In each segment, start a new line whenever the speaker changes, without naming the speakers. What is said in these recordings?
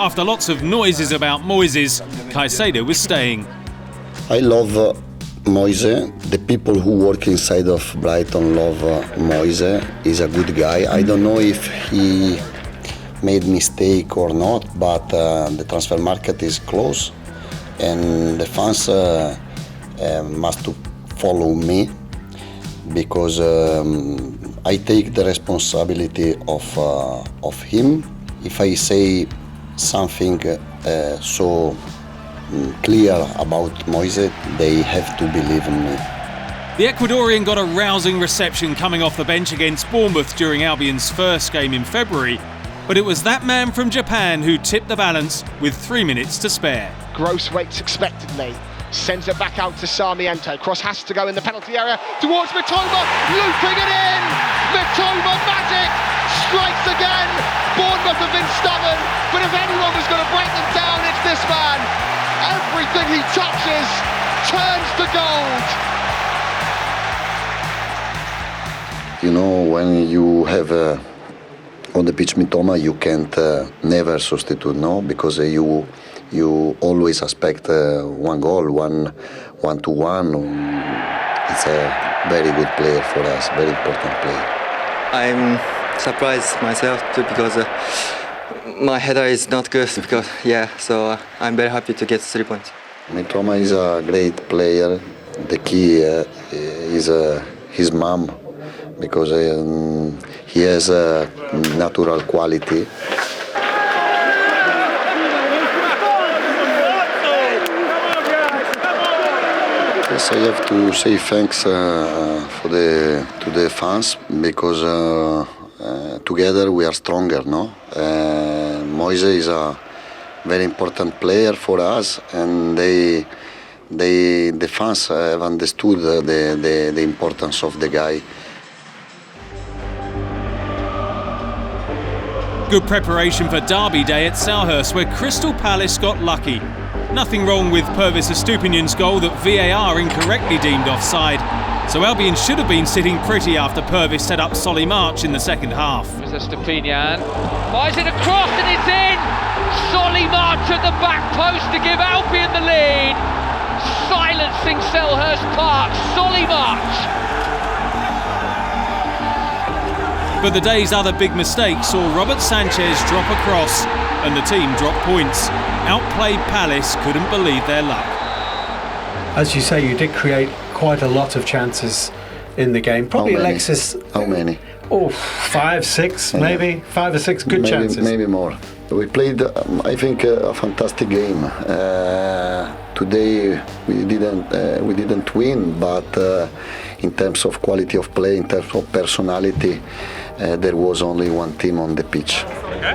After lots of noises about Moises, Caicedo was staying.
I love Moise. The people who work inside of Brighton love Moise. He's a good guy. I don't know if he made mistake or not, but the transfer market is close and the fans must follow me, because I take the responsibility of him. If I say something so clear about Moise, they have to believe in me.
The Ecuadorian got a rousing reception coming off the bench against Bournemouth during Albion's first game in February, but it was that man from Japan who tipped the balance with 3 minutes to spare.
Gross waits expectedly, sends it back out to Sarmiento. Cross has to go in the penalty area towards Mitoma, looping it in! Mitoma magic! Strikes again! Bournemouth have been stubborn, but if anyone was going to break them down, it's this man! Everything he touches turns to gold!
You know, when you have on the pitch Mitoma, you can't never substitute, no? Because you always expect one goal, one to one. It's a very good player for us, very important player.
I'm surprised myself too, because my header is not good. So I'm very happy to get 3 points.
Mitoma is a great player. The key is his mom, because he has a natural quality. Yes, I have to say thanks to the fans, because together we are stronger, no? Moise is a very important player for us, and the fans have understood the importance of the guy.
Good preparation for Derby Day at Selhurst, where Crystal Palace got lucky. Nothing wrong with Pervis Estupinian's goal that VAR incorrectly deemed offside. So Albion should have been sitting pretty after Pervis set up Solly March in the second half.
There's Estupinian, fires it across and it's in! Solly March at the back post to give Albion the lead. Silencing Selhurst Park, Solly March.
But the day's other big mistake saw Robert Sanchez drop across and the team drop points. Outplayed Palace couldn't believe their luck.
As you say, you did create quite a lot of chances in the game. Probably Alexis.
How many?
Oh, 5, 6, maybe 5 or 6 good chances.
Maybe more. We played, I think, a fantastic game. Today we didn't win, but in terms of quality of play, in terms of personality, there was only one team on the pitch.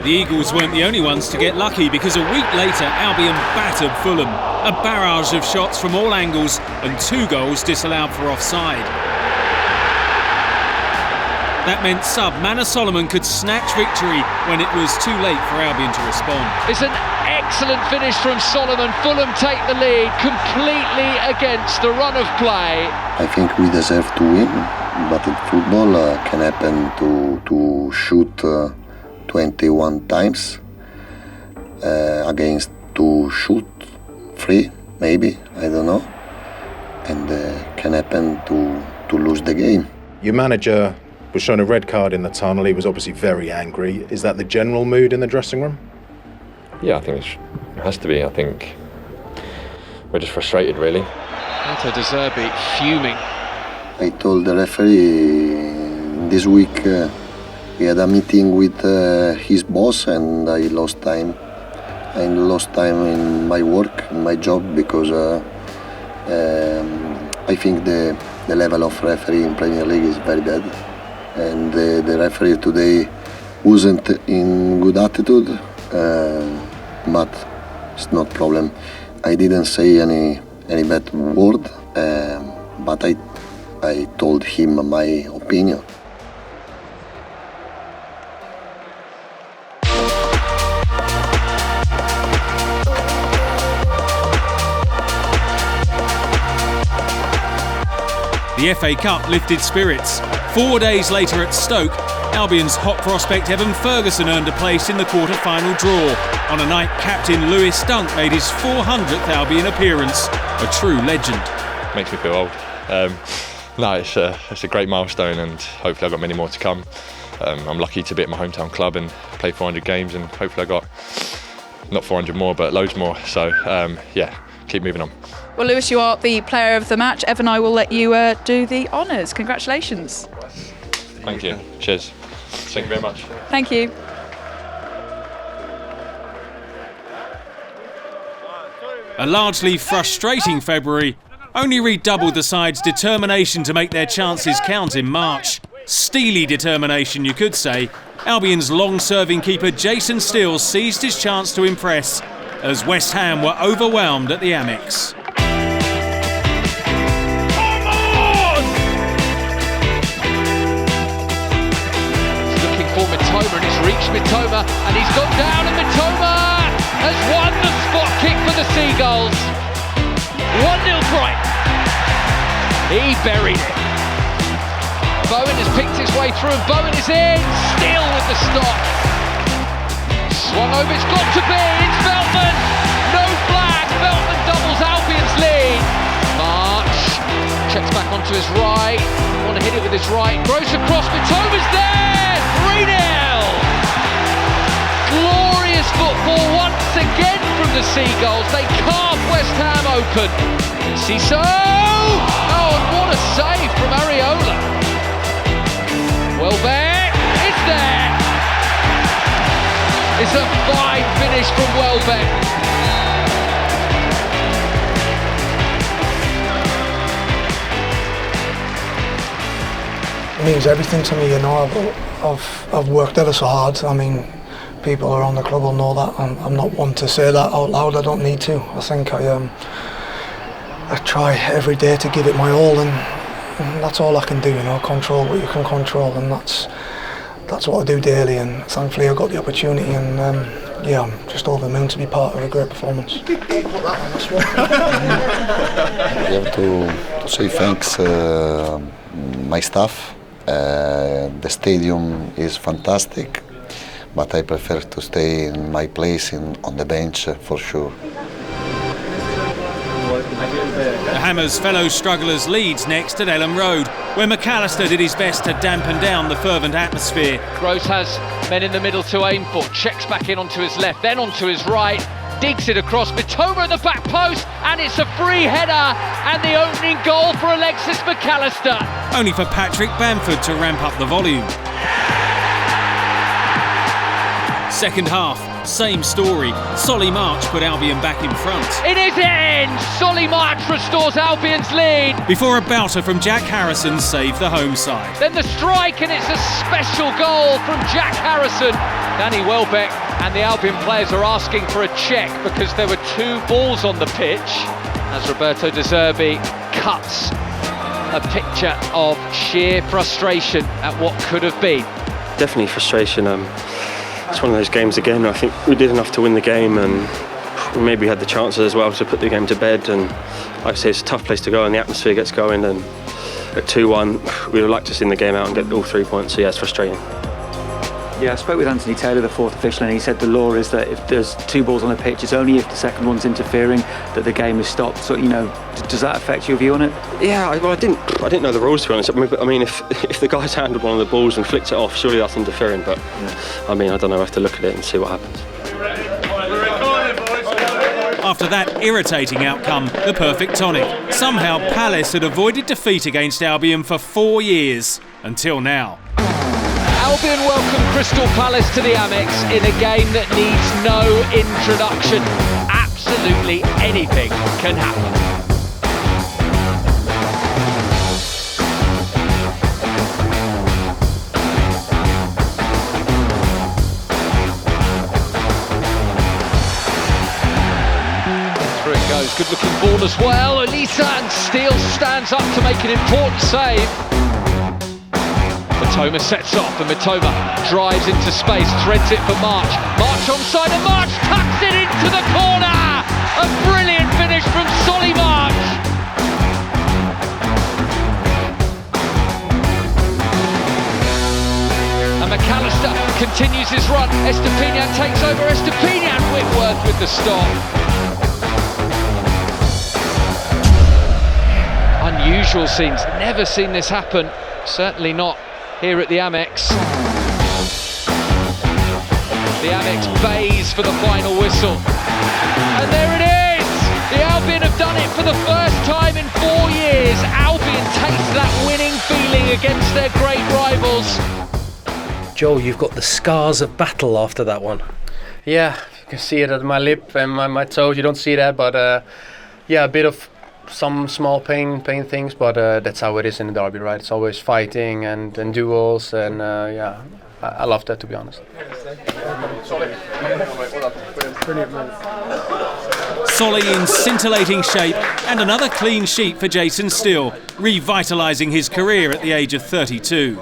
The Eagles weren't the only ones to get lucky, because a week later Albion battered Fulham. A barrage of shots from all angles and 2 goals disallowed for offside. That meant sub Manor Solomon could snatch victory when it was too late for Albion to respond.
It's an excellent finish from Solomon. Fulham take the lead completely against the run of play.
I think we deserve to win, but in football can happen to shoot 21 times against to shoot 3, maybe, I don't know, and can happen to lose the game.
Your manager was shown a red card in the tunnel. He was obviously very angry. Is that the general mood in the dressing room?
Yeah, I think it has to be. I think we're just frustrated, really.
Matteo De Zerbi fuming.
I told the referee this week we had a meeting with his boss, and I lost time. I lost time in my work, in my job, because I think the level of referee in Premier League is very bad. And the referee today wasn't in good attitude, but it's not problem. I didn't say any bad word, but I told him my opinion.
The FA Cup lifted spirits. 4 days later at Stoke, Albion's hot prospect Evan Ferguson earned a place in the quarter-final draw. on a night captain Lewis Dunk made his 400th Albion appearance. A true legend.
Makes me feel old. No, it's a great milestone, and hopefully I've got many more to come. I'm lucky to be at my hometown club and play 400 games, and hopefully I got not 400 more, but loads more. So yeah, keep moving on.
Well, Lewis, you are the player of the match. Ev and I will let you do the honours. Congratulations.
Thank you. Cheers. Thank you very much.
Thank you.
A largely frustrating February only redoubled the side's determination to make their chances count in March. Steely determination, you could say. Albion's long-serving keeper Jason Steele seized his chance to impress as West Ham were overwhelmed at the Amex.
He's looking for Mitoma, and he's reached Mitoma, and he's gone down, and Mitoma has won the spot kick for the Seagulls. 1-0 Brighton. He buried it. Bowen has picked his way through, and Bowen is in. Still with the stop. Swung over, it's got to be. It's Veltman. No flag. Veltman doubles Albion's lead. March checks back onto his right. Want to hit it with his right. Gross across. Mitoma's there. 3-0. Glorious football once again from the Seagulls. They carve West Ham open. Cissé! Oh, and what a save from Areola. Welbeck is there. It's a fine finish from Welbeck.
It means everything to me, you know. I've worked ever so hard. I mean, people around the club will know that. I'm not one to say that out loud. I don't need to. I think I try every day to give it my all, and that's all I can do, you know. Control what you can control, and that's what I do daily. And thankfully, I got the opportunity, and yeah, I'm just over the moon to be part of a great performance.
We have to say thanks my staff. The stadium is fantastic, but I prefer to stay in my place on the bench for sure.
The Hammers' fellow strugglers Leeds next at Ellen Road, where McAllister did his best to dampen down the fervent atmosphere.
Gross has men in the middle to aim for, checks back in onto his left, then onto his right, digs it across, Mitoma at the back post, and it's a free header, and the opening goal for Alexis McAllister.
Only for Patrick Bamford to ramp up the volume. Second half, same story. Solly March put Albion back in front.
It is in! Solly March restores Albion's lead.
Before a bouter from Jack Harrison saved the home side.
Then the strike, and it's a special goal from Jack Harrison. Danny Welbeck and the Albion players are asking for a check because there were 2 balls on the pitch as Roberto De Zerbi cuts a picture of sheer frustration at what could have been.
Definitely frustration. It's one of those games again. I think we did enough to win the game, and maybe we had the chances as well to put the game to bed. And like I say, it's a tough place to go, and the atmosphere gets going. And at 2-1, we would like to see the game out and get all 3 points. So yeah, it's frustrating.
Yeah, I spoke with Anthony Taylor, the 4th official, and he said the law is that if there's 2 balls on the pitch, it's only if the second one's interfering that the game is stopped. So, you know, does that affect your view on it?
Yeah, well, I didn't know the rules, to be honest. I mean, if the guy's handled one of the balls and flicked it off, surely that's interfering. But yeah. I mean, I don't know. I have to look at it and see what happens.
After that irritating outcome, the perfect tonic. Somehow Palace had avoided defeat against Albion for 4 years, until now.
Albion welcome Crystal Palace to the Amex in a game that needs no introduction. Absolutely anything can happen. Through it goes, good looking ball as well. Elisa, and Steele stands up to make an important save. Mitoma sets off, and Mitoma drives into space, threads it for March. March onside, and March tucks it into the corner! A brilliant finish from Solly March! And McAllister continues his run. Estepinian takes over. Estepinian with with the stop. Unusual scenes, never seen this happen, certainly not here at the Amex. The Amex bays for the final whistle. And there it is! The Albion have done it for the first time in 4 years. Albion taste that winning feeling against their great rivals.
Joel, you've got the scars of battle after that one.
Yeah, you can see it at my lip and my toes. You don't see that, but yeah, a bit of some small pain things, but that's how it is in the derby, right? It's always fighting and duels, and yeah, I love that, to be honest.
Solly in scintillating shape, and another clean sheet for Jason Steele, revitalising his career at the age of 32.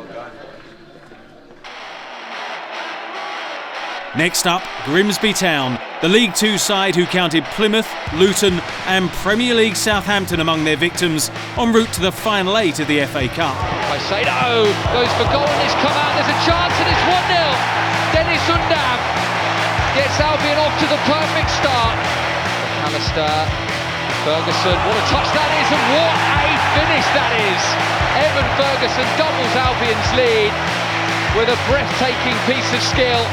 Next up, Grimsby Town, the League Two side who counted Plymouth, Luton and Premier League Southampton among their victims en route to the final 8 of the FA Cup.
Caicedo goes for goal and it's come out, there's a chance and it's 1-0. Dennis Undam gets Albion off to the perfect start. Alistair, Ferguson, what a touch that is and what a finish that is. Evan Ferguson doubles Albion's lead with a breathtaking piece of skill.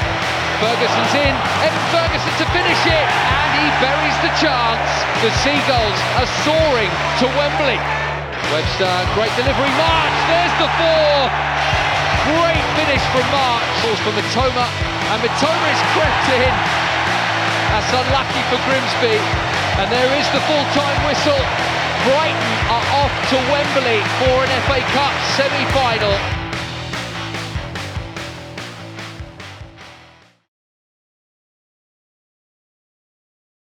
Ferguson's in, Evan Ferguson to finish it, and he buries the chance. The Seagulls are soaring to Wembley. Webster, great delivery, March, there's the 4. Great finish from March. Balls from Mitoma, and Mitoma is crept in. That's unlucky for Grimsby, and there is the full-time whistle. Brighton are off to Wembley for an FA Cup semi-final.